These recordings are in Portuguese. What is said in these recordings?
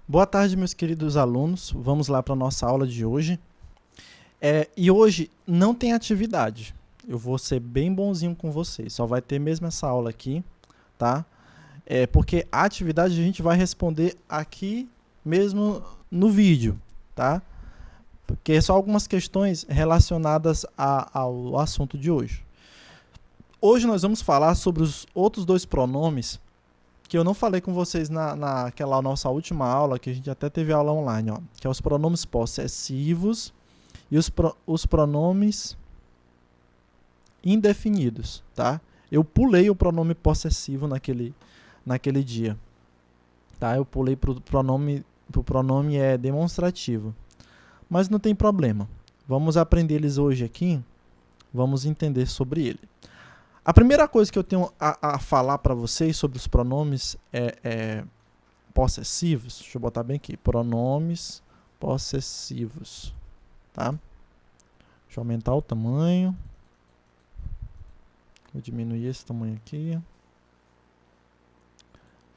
Boa tarde, meus queridos alunos. Vamos lá para a nossa aula de hoje. E hoje não tem atividade. Eu vou ser bem bonzinho com vocês. Só vai ter mesmo essa aula aqui, tá? Porque a atividade a gente vai responder aqui mesmo no vídeo, tá? Porque são algumas questões relacionadas ao assunto de hoje. Hoje nós vamos falar sobre os outros dois pronomes que eu não falei com vocês naquela nossa última aula, que a gente até teve aula online, ó, que é os pronomes possessivos e os pronomes indefinidos, tá? Eu pulei o pronome possessivo naquele dia, tá? Eu pulei pro pronome demonstrativo, mas não tem problema. Vamos aprender eles hoje aqui, vamos entender sobre ele. A primeira coisa que eu tenho a falar para vocês sobre os pronomes possessivos, deixa eu botar bem aqui, pronomes possessivos, tá? Deixa eu aumentar o tamanho, vou diminuir esse tamanho aqui,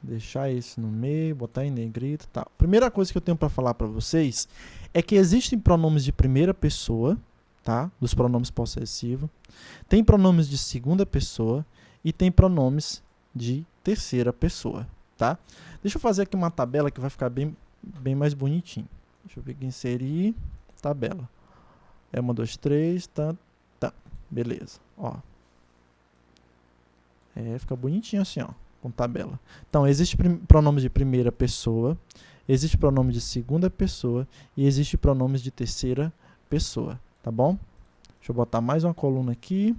deixar esse no meio, botar em negrito, tá? Primeira coisa que eu tenho para falar para vocês é que existem pronomes de primeira pessoa, tá? Dos pronomes possessivos. Tem pronomes de segunda pessoa e tem pronomes de terceira pessoa, tá? Deixa eu fazer aqui uma tabela que vai ficar bem mais bonitinho. Deixa eu ver aqui, inserir tabela. 1, 2, 3, tá, beleza, ó. Fica bonitinho assim, ó, com tabela. Então, existe pronomes de primeira pessoa, existe pronome de segunda pessoa e existe pronomes de terceira pessoa. Tá bom? Deixa eu botar mais uma coluna aqui.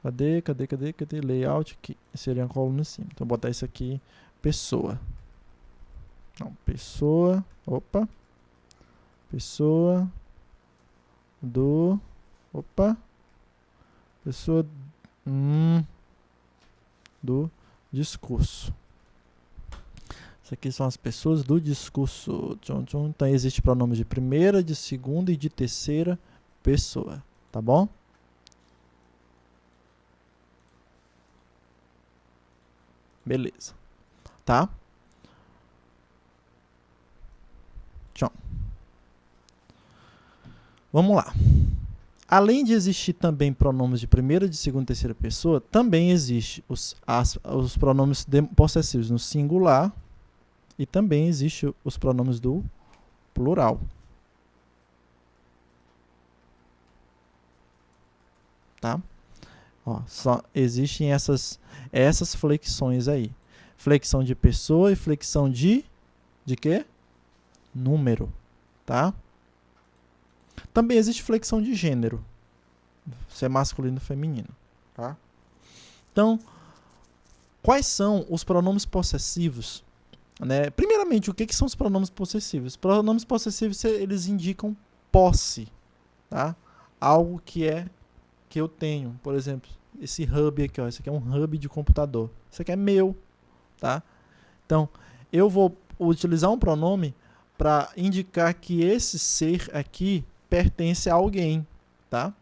Cadê? Layout aqui. Seria uma coluna assim. Então, vou botar isso aqui. Pessoa. Não, pessoa. Opa. Pessoa do... Opa. Pessoa do discurso. Isso aqui são as pessoas do discurso. Então, existe pronomes de primeira, de segunda e de terceira pessoa. Tá bom? Beleza. Tá? Tchau. Vamos lá. Além de existir também pronomes de primeira, de segunda e terceira pessoa, também existe os pronomes possessivos no singular. E também existem os pronomes do plural. Tá? Ó, só existem essas flexões aí. Flexão de pessoa e flexão de quê? Número. Tá? Também existe flexão de gênero. Se é masculino ou feminino. Tá? Então, quais são os pronomes possessivos? Né? Primeiramente, o que são os pronomes possessivos? Os pronomes possessivos, eles indicam posse, tá? Algo que eu tenho. Por exemplo, esse hub aqui, ó, esse aqui é um hub de computador. Isso aqui é meu, tá? Então, eu vou utilizar um pronome para indicar que esse ser aqui pertence a alguém, tá?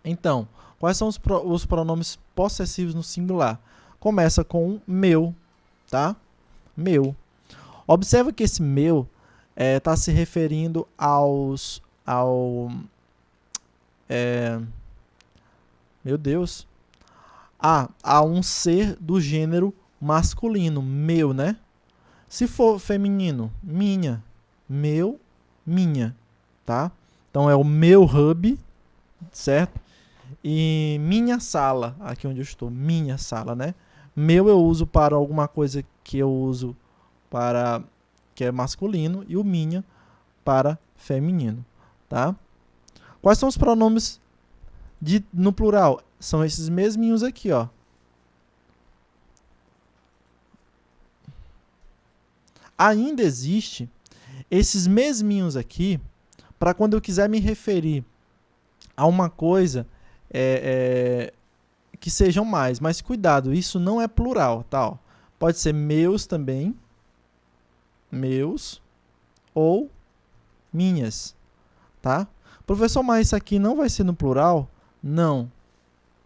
Então, quais são os pronomes possessivos no singular? Começa com meu, tá? Meu. Observa que esse meu está se referindo meu Deus. A um ser do gênero masculino. Meu, né? Se for feminino, minha. Meu, minha. Tá? Então é o meu hub, certo? E minha sala, aqui onde eu estou. Minha sala, né? Meu eu uso para alguma coisa que eu uso para que é masculino e o minha para feminino, tá? Quais são os pronomes no plural? São esses mesminhos aqui, ó. Ainda existe esses mesminhos aqui para quando eu quiser me referir a uma coisa que sejam mais. Mas cuidado, isso não é plural, tá? Ó. Pode ser meus também, meus ou minhas, tá? Professor, mas isso aqui não vai ser no plural? Não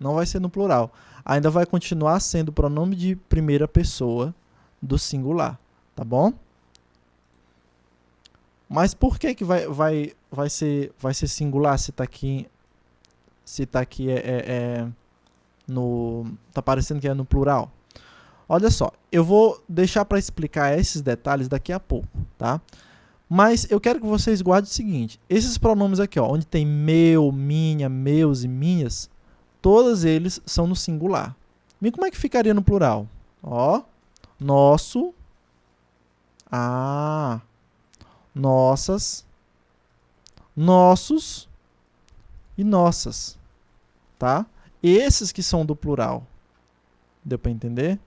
vai ser no plural. Ainda vai continuar sendo pronome de primeira pessoa do singular, tá bom? Mas por que que vai ser singular se está aqui, tá parecendo que é no plural? Olha só, eu vou deixar para explicar esses detalhes daqui a pouco, tá? Mas eu quero que vocês guardem o seguinte, esses pronomes aqui, ó, onde tem meu, minha, meus e minhas, todos eles são no singular. E como é que ficaria no plural? Ó, nosso, nossas, nossos e nossas, tá? Esses que são do plural. Deu para entender?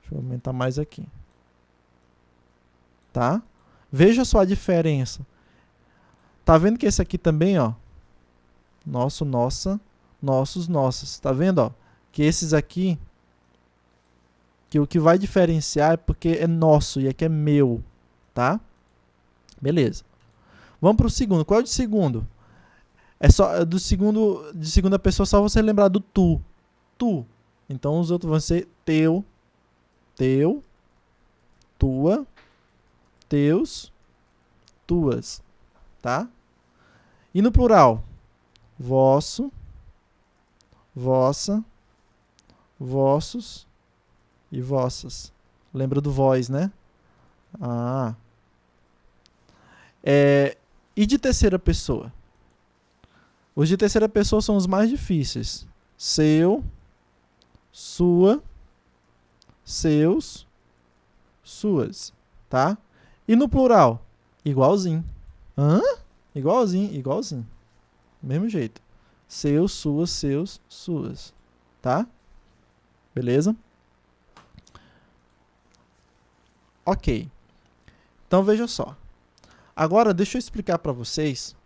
Deixa eu aumentar mais aqui. Tá? Veja só a diferença. Tá vendo que esse aqui também, ó, nosso, nossa, nossos, nossas. Tá vendo, ó? Que esses aqui, que o que vai diferenciar é porque é nosso e aqui é meu, tá? Beleza. Vamos para o segundo. Qual é o de segundo? É só do segundo, de segunda pessoa, só você lembrar do tu. Tu. Então os outros vão ser teu, tua, teus, tuas, tá? E no plural? Vosso, vossa, vossos e vossas. Lembra do vós, né? E de terceira pessoa? Os de terceira pessoa são os mais difíceis. Seu, sua, seus, suas, tá? E no plural? Igualzinho. Igualzinho. Mesmo jeito. Seus, suas, seus, suas, tá? Beleza? Ok. Então veja só. Agora deixa eu explicar para vocês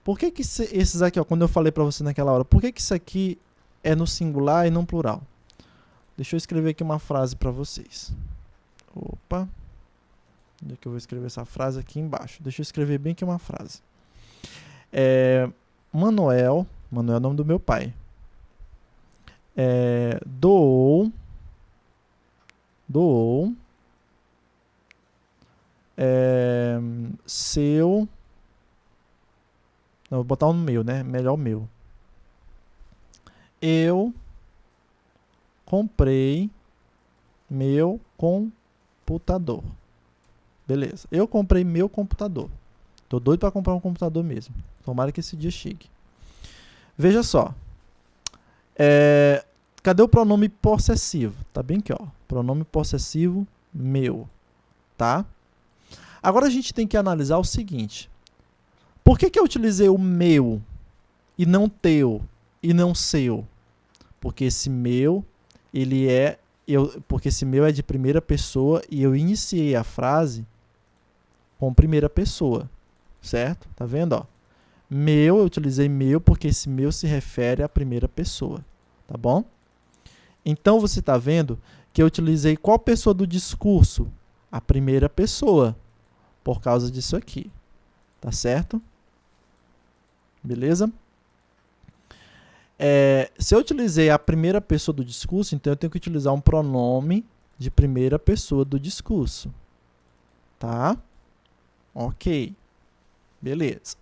por que esses aqui, ó, quando eu falei para você naquela hora, por que isso aqui é no singular e não plural? Deixa eu escrever aqui uma frase para vocês. Opa. Onde é que eu vou escrever essa frase? Aqui embaixo. Deixa eu escrever bem aqui uma frase. Manuel é o nome do meu pai. Doou seu. Não, vou botar um no meu, né? Melhor o meu. Eu comprei meu computador. Beleza. Eu comprei meu computador. Tô doido para comprar um computador mesmo. Tomara que esse dia chegue. Veja só. Cadê o pronome possessivo? Tá bem aqui, ó. Pronome possessivo meu. Tá? Agora a gente tem que analisar o seguinte. Por que eu utilizei o meu e não teu e não seu? Porque esse meu, porque esse meu é de primeira pessoa e eu iniciei a frase com primeira pessoa, certo? Tá vendo, ó? Meu, eu utilizei meu porque esse meu se refere à primeira pessoa, tá bom? Então você tá vendo que eu utilizei qual pessoa do discurso? A primeira pessoa, por causa disso aqui, tá certo? Beleza? Se eu utilizei a primeira pessoa do discurso, então eu tenho que utilizar um pronome de primeira pessoa do discurso. Tá? Ok. Beleza.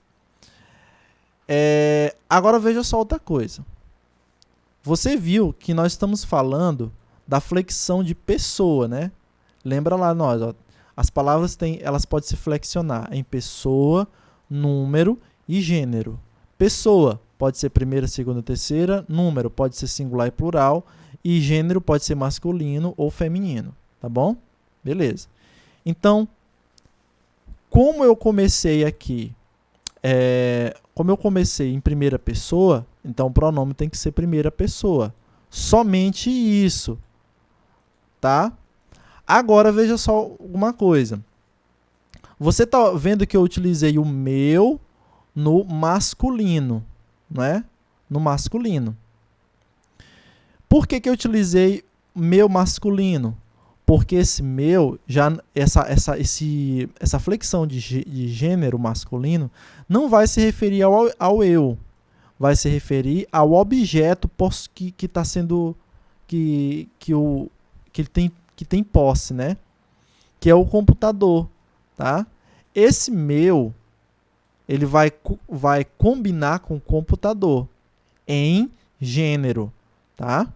Agora veja só outra coisa. Você viu que nós estamos falando da flexão de pessoa, né? Lembra lá nós, ó, as palavras elas podem se flexionar em pessoa, número e gênero. Pessoa pode ser primeira, segunda, terceira, número pode ser singular e plural, e gênero pode ser masculino ou feminino, tá bom? Beleza. Então, como eu comecei aqui, como eu comecei em primeira pessoa, então o pronome tem que ser primeira pessoa. Somente isso, tá? Agora veja só uma coisa. Você tá vendo que eu utilizei o meu no masculino, né? No masculino. Por que eu utilizei meu masculino? Porque esse meu, essa flexão de gênero masculino não vai se referir ao eu. Vai se referir ao objeto que está sendo que tem posse, né? Que é o computador, tá? esse meu, ele vai combinar com o computador em gênero, tá?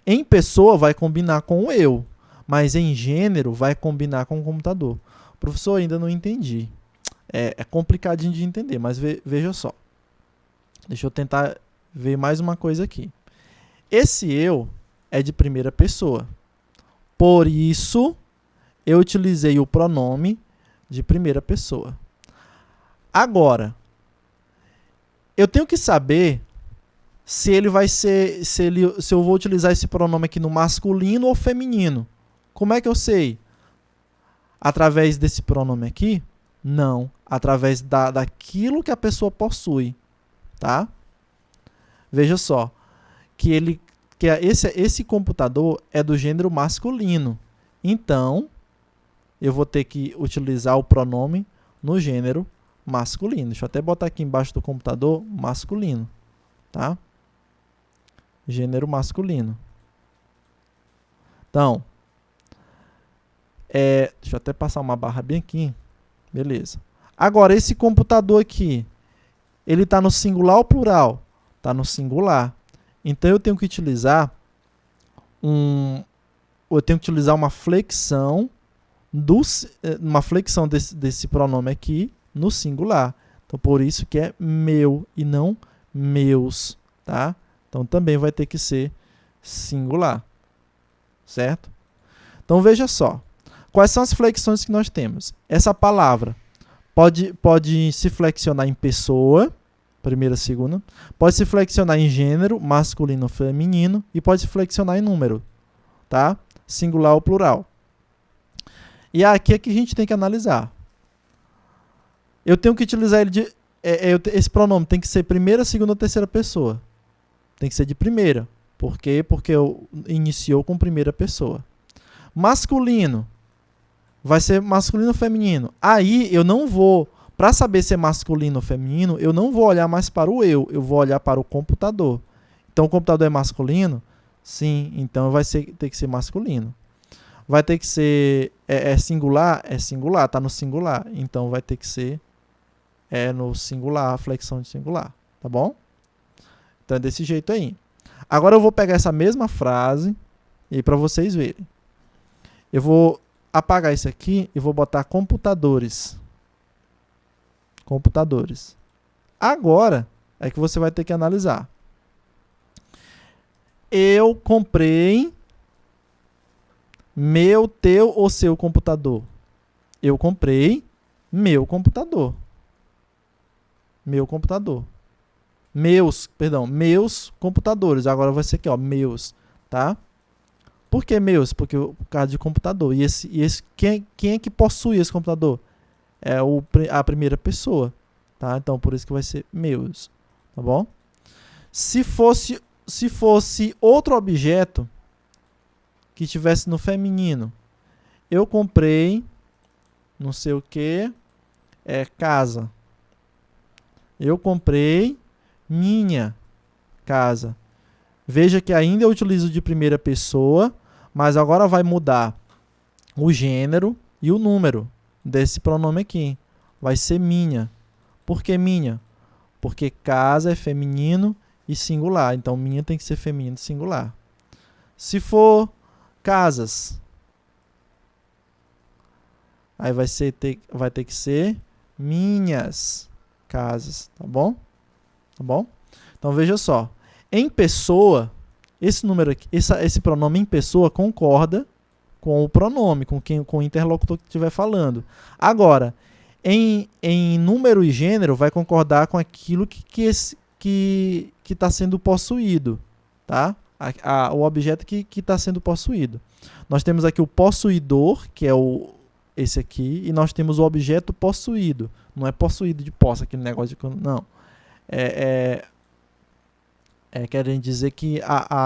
Em pessoa vai combinar com o eu, mas em gênero vai combinar com o computador. Professor, ainda não entendi. É complicadinho de entender, mas veja só. Deixa eu tentar ver mais uma coisa aqui. Esse eu é de primeira pessoa. Por isso, eu utilizei o pronome de primeira pessoa. Agora, eu tenho que saber se ele vai ser, se eu vou utilizar esse pronome aqui no masculino ou feminino. Como é que eu sei? Através desse pronome aqui? Não. Através daquilo que a pessoa possui. Tá? Veja só. Que esse computador é do gênero masculino. Então, eu vou ter que utilizar o pronome no gênero masculino. Deixa eu até botar aqui embaixo do computador masculino. Tá? Gênero masculino. Então, deixa eu até passar uma barra bem aqui. Beleza. Agora, esse computador aqui, ele está no singular ou plural? Está no singular. Então, eu tenho que utilizar uma flexão desse pronome aqui no singular. Então, por isso que é meu e não meus, tá? Então, também vai ter que ser singular, certo? Então, veja só. Quais são as flexões que nós temos? Essa palavra pode se flexionar em pessoa, primeira, segunda. Pode se flexionar em gênero, masculino ou feminino. E pode se flexionar em número, tá? Singular ou plural. E aqui é que a gente tem que analisar. Eu tenho que utilizar ele esse pronome tem que ser primeira, segunda ou terceira pessoa. Tem que ser de primeira. Por quê? Porque iniciou com primeira pessoa. Masculino. Vai ser masculino ou feminino. Aí eu não vou, para saber se é masculino ou feminino, eu não vou olhar mais para o eu vou olhar para o computador. Então o computador é masculino? Sim, então ter que ser masculino. Vai ter que ser singular? É singular, está no singular. Então vai ter que ser no singular, a flexão de singular. Tá bom? Então é desse jeito aí. Agora eu vou pegar essa mesma frase e para vocês verem. Eu vou apagar isso aqui e vou botar computadores. Computadores. Agora é que você vai ter que analisar. Eu comprei meu, teu ou seu computador? Eu comprei meu computador. Meu computador. Meus computadores. Agora vai ser aqui, ó, meus, tá? Por que meus? Porque por causa de computador. E quem é que possui esse computador? É a primeira pessoa, tá? Então por isso que vai ser meus, tá bom? Se fosse outro objeto que estivesse no feminino, eu comprei não sei o que, casa. Eu comprei minha casa. Veja que ainda eu utilizo de primeira pessoa, mas agora vai mudar o gênero e o número desse pronome aqui. Vai ser minha. Por que minha? Porque casa é feminino e singular. Então, minha tem que ser feminino e singular. Se for casas, aí vai ter que ser minhas casas. Tá bom? Tá bom? Então, veja só. Em pessoa, esse número aqui, esse pronome em pessoa concorda com o pronome, com o interlocutor que estiver falando. Agora, em número e gênero, vai concordar com aquilo que está sendo possuído, tá? O objeto que está sendo possuído. Nós temos aqui o possuidor, que é esse aqui, e nós temos o objeto possuído. Não é possuído de posse, aquele negócio de... Não. Querem dizer que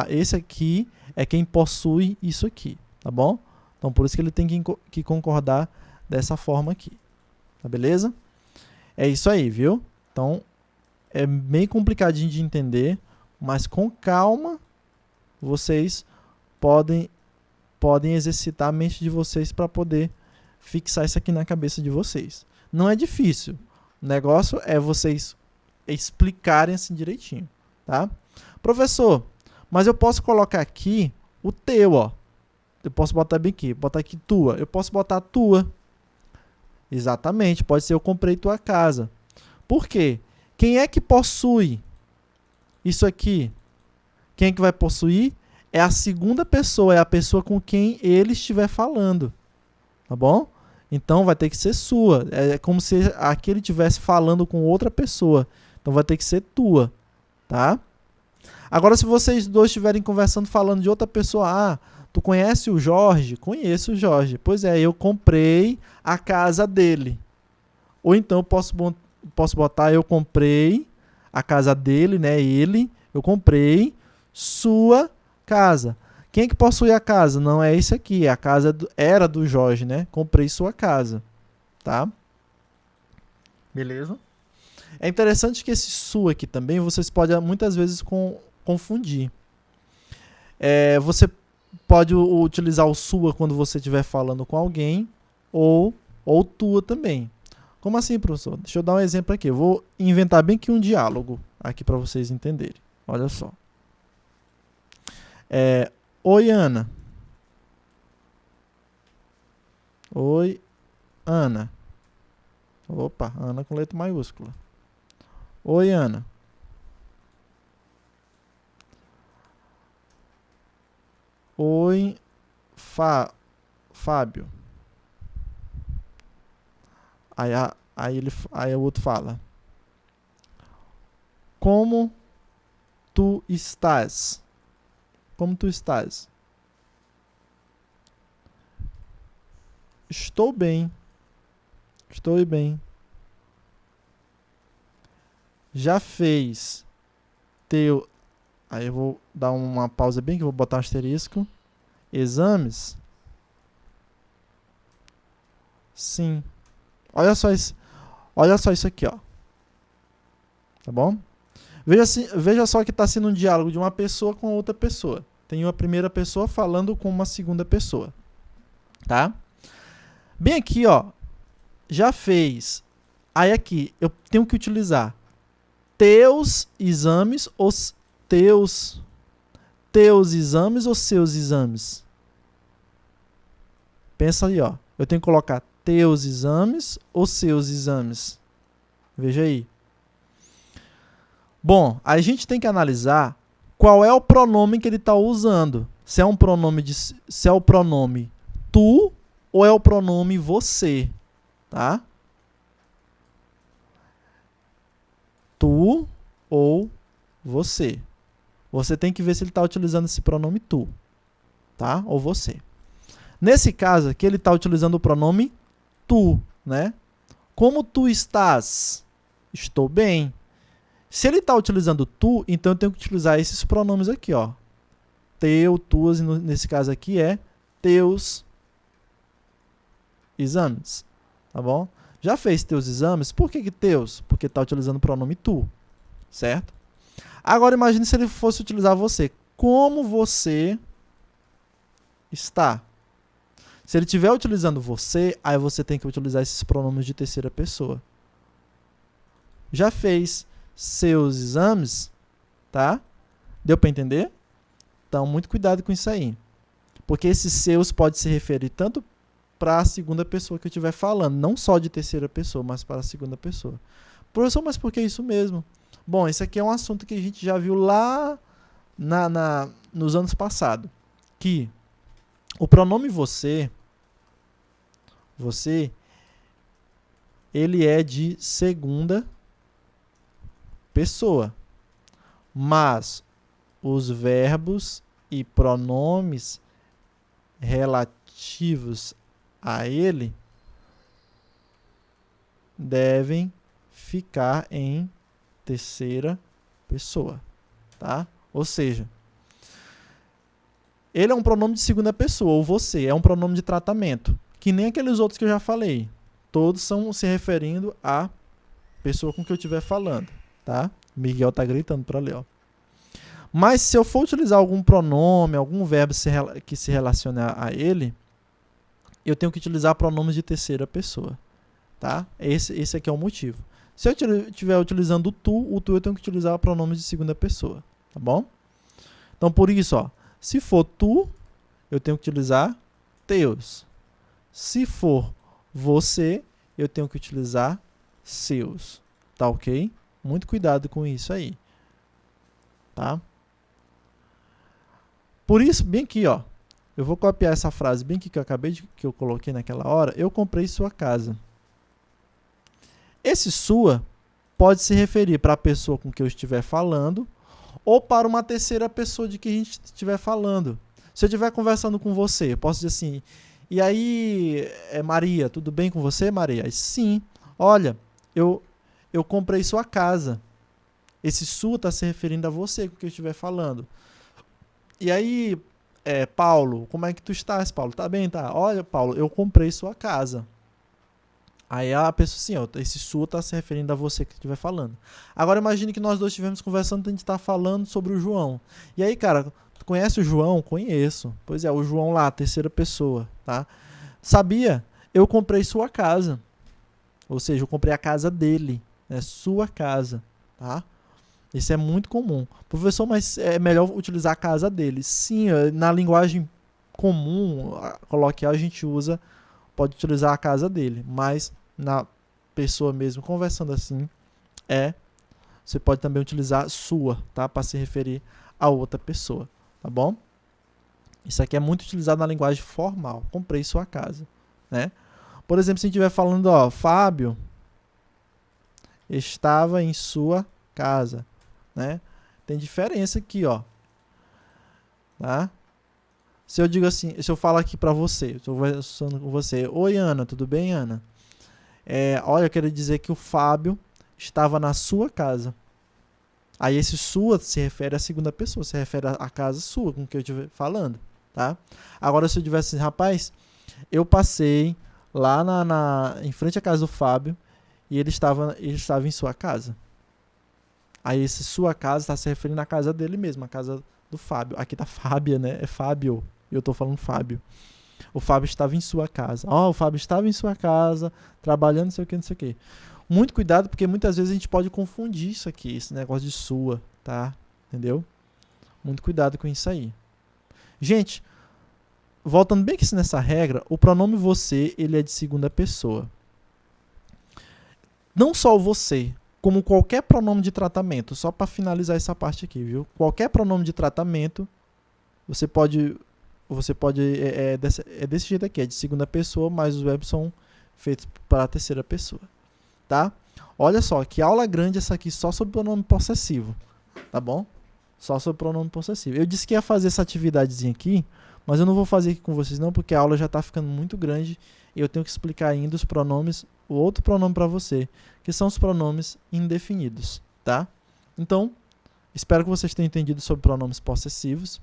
esse aqui é quem possui isso aqui, tá bom? Então, por isso que ele tem que concordar dessa forma aqui, tá beleza? É isso aí, viu? Então, é bem complicadinho de entender, mas com calma, vocês podem exercitar a mente de vocês para poder fixar isso aqui na cabeça de vocês. Não é difícil. O negócio é vocês explicarem assim direitinho, tá? Professor, mas eu posso colocar aqui o teu, ó. Eu posso botar bem aqui, botar aqui tua. Eu posso botar tua. Exatamente, pode ser eu comprei tua casa. Por quê? Quem é que possui isso aqui? Quem é que vai possuir? É a segunda pessoa, é a pessoa com quem ele estiver falando. Tá bom? Então vai ter que ser sua. É como se aquele estivesse falando com outra pessoa. Então vai ter que ser tua. Tá? Agora, se vocês dois estiverem conversando, falando de outra pessoa, ah, tu conhece o Jorge? Conheço o Jorge. Pois é, eu comprei a casa dele. Ou então eu posso botar, eu comprei a casa dele, né? Eu comprei sua casa. Quem é que possui a casa? Não é esse aqui, a casa era do Jorge, né? Comprei sua casa, tá? Beleza? É interessante que esse sua aqui também, vocês podem muitas vezes confundir. Você pode utilizar o sua quando você estiver falando com alguém, ou tua também. Como assim, professor? Deixa eu dar um exemplo aqui. Eu vou inventar bem aqui um diálogo aqui para vocês entenderem. Olha só. Oi, Ana. Oi, Ana. Opa, Ana com letra maiúscula. Oi, Ana. Oi, Fábio. Aí o outro fala: Como tu estás? Como tu estás? Estou bem. Estou bem. Já fez teu... Aí eu vou dar uma pausa bem, que eu vou botar um asterisco. Exames? Sim. Olha só isso aqui, ó. Tá bom? Veja só que está sendo um diálogo de uma pessoa com outra pessoa. Tem uma primeira pessoa falando com uma segunda pessoa. Tá? Bem aqui, ó. Já fez. Aí aqui, eu tenho que utilizar teus exames ou teus exames ou seus exames? Pensa aí, ó. Eu tenho que colocar teus exames ou seus exames? Veja aí. Bom, a gente tem que analisar qual é o pronome que ele está usando. Se é o pronome tu ou é o pronome você, tá? Tu ou você. Você tem que ver se ele está utilizando esse pronome tu, tá? Ou você. Nesse caso aqui, ele está utilizando o pronome tu, né? Como tu estás? Estou bem. Se ele está utilizando tu, então eu tenho que utilizar esses pronomes aqui, ó. Teu, tuas, e nesse caso aqui é teus exames, tá bom? Já fez teus exames? Por que teus? Porque está utilizando o pronome tu, certo? Agora imagine se ele fosse utilizar você. Como você está? Se ele estiver utilizando você, aí você tem que utilizar esses pronomes de terceira pessoa. Já fez seus exames? Tá? Deu para entender? Então, muito cuidado com isso aí. Porque esses seus pode se referir tanto para a segunda pessoa que eu estiver falando, não só de terceira pessoa, mas para a segunda pessoa. Professor, mas por que isso mesmo? Bom, esse aqui é um assunto que a gente já viu lá nos anos passados, que o pronome você, ele é de segunda pessoa, mas os verbos e pronomes relativos a ele devem ficar em terceira pessoa, tá? Ou seja, ele é um pronome de segunda pessoa, ou você é um pronome de tratamento, que nem aqueles outros que eu já falei. Todos são se referindo à pessoa com que eu estiver falando, tá? Miguel tá gritando para ler, ó. Mas se eu for utilizar algum pronome, algum verbo que se relacione a ele, eu tenho que utilizar pronomes de terceira pessoa. tá? Esse aqui é o motivo. Se eu estiver utilizando o tu eu tenho que utilizar o pronome de segunda pessoa, tá bom? Então, por isso, ó, se for tu, eu tenho que utilizar teus. Se for você, eu tenho que utilizar seus, tá ok? Muito cuidado com isso aí, tá? Por isso, bem aqui, ó, eu vou copiar essa frase bem aqui que eu coloquei naquela hora. Eu comprei sua casa. Esse sua pode se referir para a pessoa com que eu estiver falando ou para uma terceira pessoa de que a gente estiver falando. Se eu estiver conversando com você, eu posso dizer assim, e aí, Maria, tudo bem com você, Maria? Sim, olha, eu comprei sua casa. Esse sua está se referindo a você com que eu estiver falando. E aí, Paulo, como é que tu estás, Paulo? Tá bem, tá? Olha, Paulo, eu comprei sua casa. Aí a pessoa assim, ó, esse sua está se referindo a você que estiver falando. Agora imagine que nós dois estivemos conversando, a gente está falando sobre o João. E aí, cara, tu conhece o João? Conheço. Pois é, o João lá, terceira pessoa, tá? Sabia? Eu comprei sua casa. Ou seja, eu comprei a casa dele, né? Sua casa, tá? Isso é muito comum. Professor, mas é melhor utilizar a casa dele. Sim, na linguagem comum, coloquial, a gente pode utilizar a casa dele, mas na pessoa mesmo conversando assim, você pode também utilizar sua, tá? Para se referir a outra pessoa, tá bom? Isso aqui é muito utilizado na linguagem formal. Comprei sua casa, né? Por exemplo, se a gente estiver falando, ó, Fábio estava em sua casa, né? Tem diferença aqui, ó, tá? Se eu digo assim, se eu falo aqui para você, estou conversando com você, oi Ana, tudo bem, Ana? Olha, eu quero dizer que o Fábio estava na sua casa. Aí esse sua se refere à segunda pessoa, se refere à casa sua, com que eu estiver falando, tá? Agora se eu tivesse assim, rapaz, eu passei lá em frente à casa do Fábio e ele estava em sua casa. Aí esse sua casa está se referindo à casa dele mesmo, a casa do Fábio. Aqui tá Fábia, né? É Fábio. Eu tô falando Fábio. O Fábio estava em sua casa. O Fábio estava em sua casa, trabalhando, não sei o que, não sei o que. Muito cuidado, porque muitas vezes a gente pode confundir isso aqui, esse negócio de sua, tá? Entendeu? Muito cuidado com isso aí. Gente, voltando bem aqui nessa regra, o pronome você, ele é de segunda pessoa. Não só o você, como qualquer pronome de tratamento, só para finalizar essa parte aqui, viu? Qualquer pronome de tratamento, você pode desse jeito aqui, é de segunda pessoa, mas os verbos são feitos para a terceira pessoa, tá? Olha só, que aula grande essa aqui só sobre pronome possessivo, tá bom? Só sobre pronome possessivo. Eu disse que ia fazer essa atividadezinha aqui, mas eu não vou fazer aqui com vocês não, porque a aula já está ficando muito grande e eu tenho que explicar ainda os pronomes, o outro pronome para você, que são os pronomes indefinidos, tá? Então, espero que vocês tenham entendido sobre pronomes possessivos.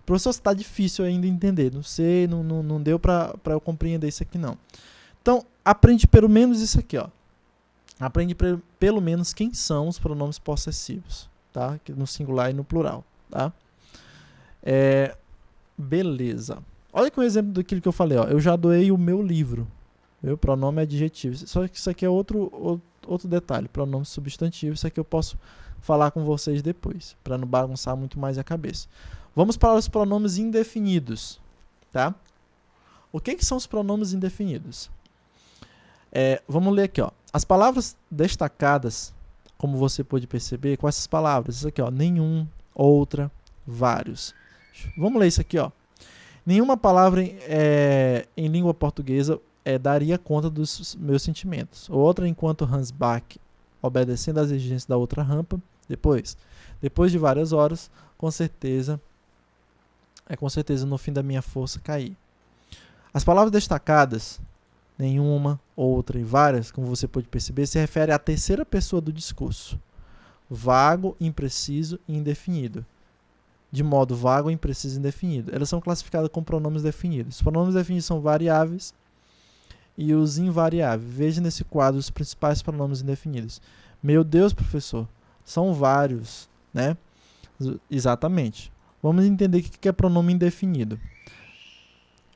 Professor, está difícil ainda entender, não sei, não deu para eu compreender isso aqui não. Então, aprende pelo menos isso aqui, ó. Aprende pelo menos quem são os pronomes possessivos, tá? No singular e no plural, tá? Beleza. Olha que um exemplo daquilo que eu falei, ó. Eu já doei o meu livro. Meu pronome é adjetivo. Só que isso aqui é outro detalhe, pronome substantivo. Isso aqui eu posso falar com vocês depois, para não bagunçar muito mais a cabeça. Vamos para os pronomes indefinidos, tá? O que são os pronomes indefinidos? Vamos ler aqui, ó. As palavras destacadas, como você pode perceber, com essas palavras, isso aqui, ó, nenhum, outra, vários. Vamos ler isso aqui, ó. Nenhuma palavra em língua portuguesa daria conta dos meus sentimentos. Outra, enquanto Hans Bach, obedecendo às exigências da outra rampa, depois de várias horas, com certeza no fim da minha força cair. As palavras destacadas, nenhuma, outra e várias, como você pode perceber, se refere à terceira pessoa do discurso. Vago, impreciso e indefinido. De modo vago, impreciso e indefinido. Elas são classificadas com pronomes definidos. Os pronomes definidos são variáveis e os invariáveis. Veja nesse quadro os principais pronomes indefinidos. Meu Deus, professor, são vários, né? Exatamente. Vamos entender o que é pronome indefinido.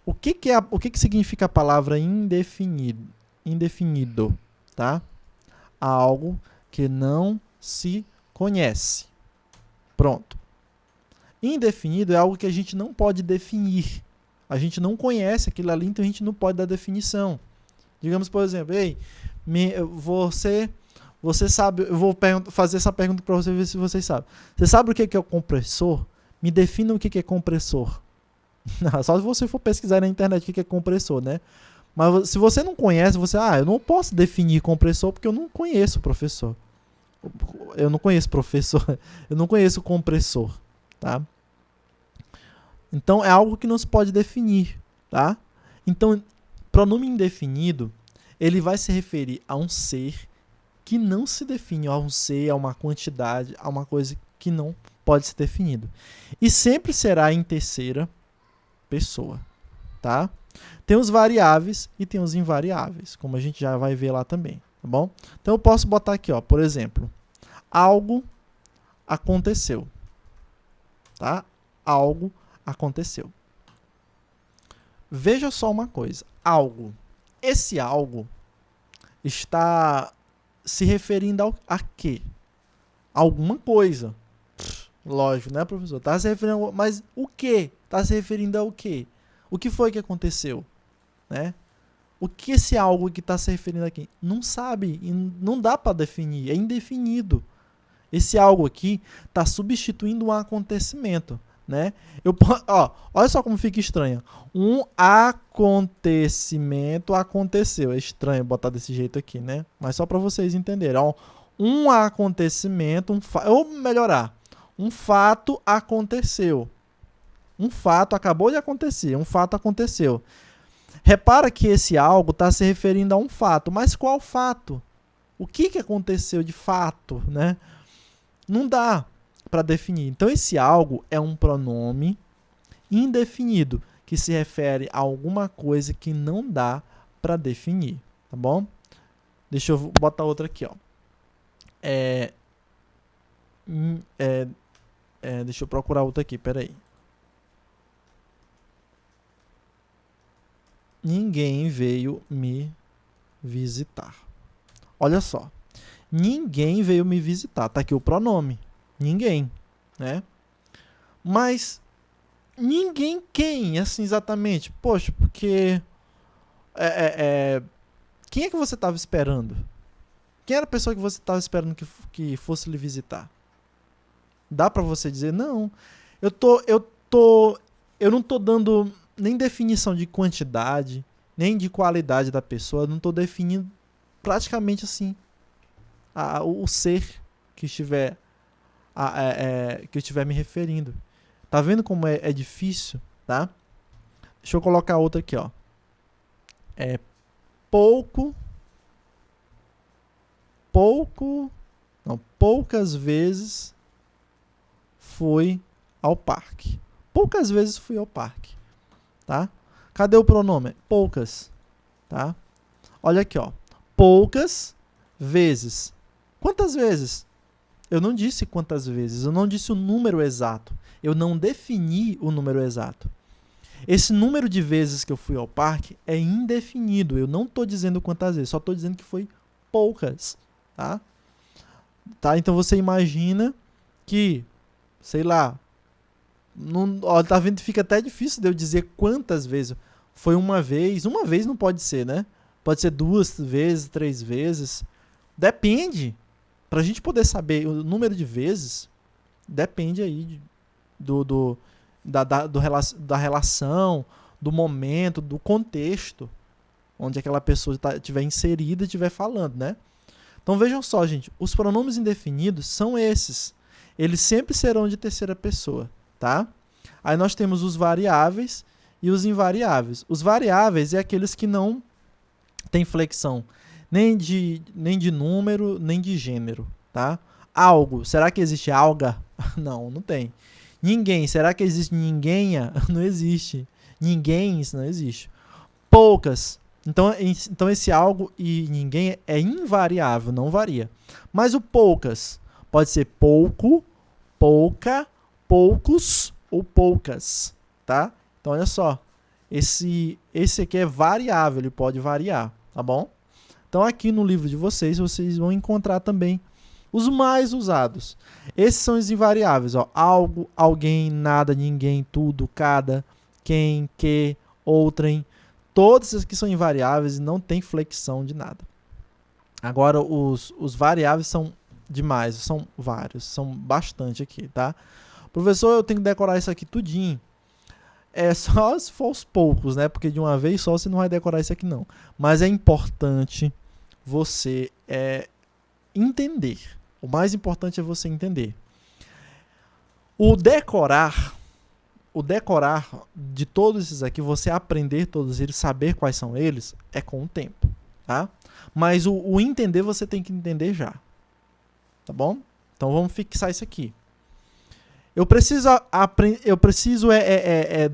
O que significa a palavra indefinido? tá? Algo que não se conhece. Pronto. Indefinido é algo que a gente não pode definir. A gente não conhece aquilo ali, então a gente não pode dar definição. Digamos, por exemplo, ei, você sabe, eu vou fazer essa pergunta para você ver se vocês sabem. Você sabe o que é o compressor? Me defina o que é compressor. Só se você for pesquisar na internet o que é compressor, né? Mas se você não conhece, eu não posso definir compressor porque eu não conheço o professor. Eu não conheço professor, eu não conheço compressor, tá? Então é algo que não se pode definir, tá? Então, pronome indefinido, ele vai se referir a um ser que não se define, a um ser, a uma quantidade, a uma coisa que não pode ser definido. E sempre será em terceira pessoa, tá? Tem os variáveis e tem os invariáveis, como a gente já vai ver lá também, tá bom? Então eu posso botar aqui, ó, por exemplo, algo aconteceu, tá? Algo aconteceu. Veja só uma coisa, algo. Esse algo está se referindo a quê? Alguma coisa. Lógico, né, professor? Tá se referindo, mas o quê? Está se referindo ao quê? O que foi que aconteceu? Né? O que esse algo que está se referindo aqui? Não sabe, não dá para definir, é indefinido. Esse algo aqui está substituindo um acontecimento, né? Olha só como fica estranho. Um acontecimento aconteceu. É estranho botar desse jeito aqui, né? Mas só para vocês entenderem. Ó, um acontecimento, ou melhorar, um fato aconteceu. Um fato acabou de acontecer, um fato aconteceu. Repara que esse algo está se referindo a um fato, mas qual fato? O que aconteceu de fato, né? Não dá para definir. Então esse algo é um pronome indefinido que se refere a alguma coisa que não dá para definir, tá bom? Deixa eu botar outra aqui, ó. Deixa eu procurar outra aqui, peraí. Ninguém veio me visitar. Olha só. Ninguém veio me visitar. Tá aqui o pronome. Ninguém, né? Mas ninguém quem, assim, exatamente? Poxa, porque quem é que você estava esperando? Quem era a pessoa que você estava esperando que fosse lhe visitar? Dá para você dizer, não, eu não tô dando nem definição de quantidade, nem de qualidade da pessoa, eu não tô definindo praticamente assim o ser que estiver que eu estiver me referindo. Tá vendo como é difícil, tá? Deixa eu colocar outra aqui, ó. Poucas vezes fui ao parque. Poucas vezes fui ao parque, tá? Cadê o pronome? Poucas, tá? Olha aqui, ó. Poucas vezes. Quantas vezes? Eu não disse quantas vezes, eu não disse o número exato. Eu não defini o número exato. Esse número de vezes que eu fui ao parque é indefinido. Eu não estou dizendo quantas vezes, só estou dizendo que foi poucas, tá? Então você imagina que, sei lá, tá vendo? Fica até difícil de eu dizer quantas vezes. Foi uma vez não pode ser, né? Pode ser 2 vezes, 3 vezes. Depende. Pra gente poder saber o número de vezes, depende aí da relação, do momento, do contexto onde aquela pessoa estiver inserida e estiver falando, né? Então vejam só, gente, os pronomes indefinidos são esses. Eles sempre serão de terceira pessoa, tá? Aí nós temos os variáveis e os invariáveis. Os variáveis é aqueles que não têm flexão nem de número, nem de gênero, tá? Algo, será que existe alga? Não, não tem. Ninguém, será que existe ninguém? Não existe. Ninguém, isso não existe. Poucas. Então esse algo e ninguém é invariável, não varia. Mas o poucas pode ser pouco, pouca, poucos ou poucas, tá? Então olha só, esse aqui é variável, ele pode variar, tá bom? Então aqui no livro de vocês vão encontrar também os mais usados. Esses são os invariáveis, ó. Algo, alguém, nada, ninguém, tudo, cada, quem, que, outrem. Todos esses aqui são invariáveis e não tem flexão de nada. Agora os variáveis são demais, são vários, são bastante aqui, tá? Professor, eu tenho que decorar isso aqui tudinho. É só se for aos poucos, né? Porque de uma vez só você não vai decorar isso aqui não. Mas é importante você entender. O mais importante é você entender. O decorar de todos esses aqui, você aprender todos eles, saber quais são eles, é com o tempo, tá? Mas o entender você tem que entender já, tá bom? Então vamos fixar isso aqui. Eu preciso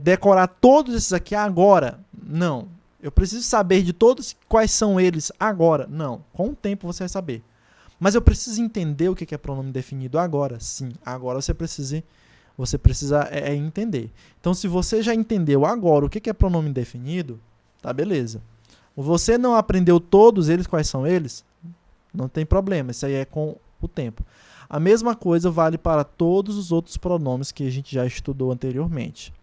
decorar todos esses aqui agora? Não. Eu preciso saber de todos quais são eles agora? Não. Com o tempo você vai saber. Mas eu preciso entender o que é pronome definido agora? Sim. Agora você precisa entender. Então, se você já entendeu agora o que é pronome definido, tá beleza. Você não aprendeu todos eles, quais são eles? Não tem problema. Isso aí é com o tempo. A mesma coisa vale para todos os outros pronomes que a gente já estudou anteriormente.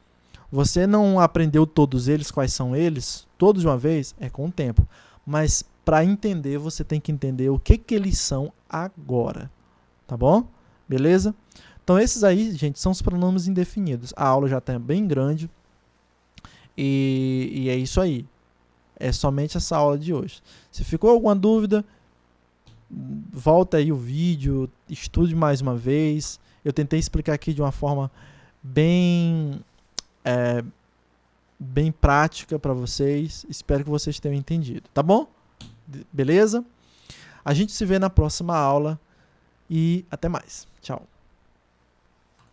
Você não aprendeu todos eles, quais são eles, todos de uma vez, é com o tempo. Mas para entender, você tem que entender o que eles são agora. Tá bom? Beleza? Então esses aí, gente, são os pronomes indefinidos. A aula já está bem grande. E é isso aí. É somente essa aula de hoje. Se ficou alguma dúvida, volta aí o vídeo, estude mais uma vez. Eu tentei explicar aqui de uma forma bem prática para vocês. Espero que vocês tenham entendido, tá bom? Beleza? A gente se vê na próxima aula e até mais. Tchau.